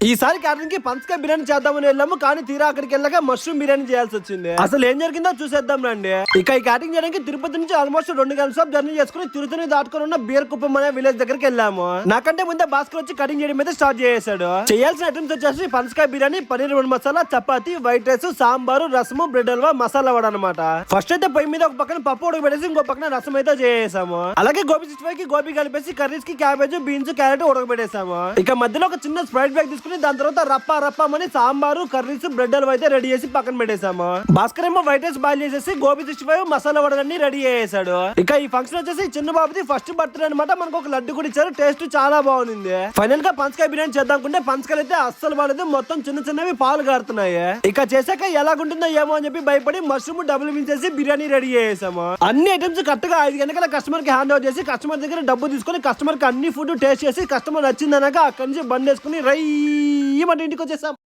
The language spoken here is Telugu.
ఈసారి క్యాటరింగ్ కి పంచకాయ బిర్యానీ చేద్దామని వెళ్ళాము, కానీ తీరా అక్కడికి వెళ్ళాక మష్రూమ్ బిర్యానీ చేయాల్సి వచ్చింది. అసలు ఏం జరిగిందో చూసేద్దాం రండి. ఇక ఈ క్యాటరింగ్ చేయడానికి తిరుపతి నుంచి ఆల్మోస్ట్ 2 గంటల సేపు జర్నీ చేసుకుని తిరుపతిని దాటుకుని ఉన్న బీర్కుప్పం అనే విలేజ్ దగ్గరికి వెళ్ళాము. నాకంటే ముందే భాస్కర్ వచ్చి కటింగ్ చేయడం అయితే స్టార్ట్ చేసాడు. చేయాల్సిన ఐటమ్స్ వచ్చేసి పంచకాయ బిర్యానీ, పనీర్ మసాలా, చపాతి, వైట్ రైస్, సాంబారు, రసము, బ్రెడ్ హల్వా, మసాలా వడ అనమాట. ఫస్ట్ అయితే పొయ్యి మీద ఒక పక్కన పప్పు ఉడకబెట్టేసి ఇంకో పక్కన రసం అయితే చేసాము. అలాగే గోబీ 65 కి గోబీ కలిపేసి కర్రీస్ కి క్యాబేజ్, బీన్స్, క్యారెట్ ఉడకబెట్టేసాము. ఇక మధ్యలో ఒక చిన్న స్ప్రైట్ బ్యాగ్ తీసుకుని దాని తర్వాత రప్పమని సాంబారు, కర్రీస్, బ్రెడ్ హల్వా అయితే రెడీ చేసి పక్కన పెట్టేసాము. భాస్కర్ ఏమో వైట్ రైస్ బాయిల్ చేసేసి గోబీ 65 మసాలా వడలన్నీ రెడీ చేసాడు. ఇక ఈ ఫంక్షన్ వచ్చేసి చిన్న బాబుది ఫస్ట్ బర్త్డే అనమాట. మనకు ఒక లడ్డు కూడా ఇచ్చారు, టేస్ట్ చాలా బాగుంది. ఫైనల్ గా పంచకాయ బిర్యానీ చేద్దాం పంచకాయలు అయితే అస్సలు బాలేదు, మొత్తం చిన్నవి పాలు కారుతున్నాయి. ఇక చేశాక ఎలాగుంటుందో ఏమో అని చెప్పి భయపడి మష్రూమ్ డబుల్ మించేసి బిర్యానీ రెడీ చేసాము. అన్ని ఐటమ్స్ కరెక్ట్ గా 5 గంటల కస్టమర్ కి హ్యాండ్ ఓవర్ చేసి కస్టమర్ దగ్గర డబ్బు తీసుకుని కస్టమర్ కి అన్ని ఫుడ్ టేస్ట్ చేసి కస్టమర్ నచ్చిందనక అక్కడి నుంచి బండి వేసుకుని రై ఇంటికి వచ్చేసాం.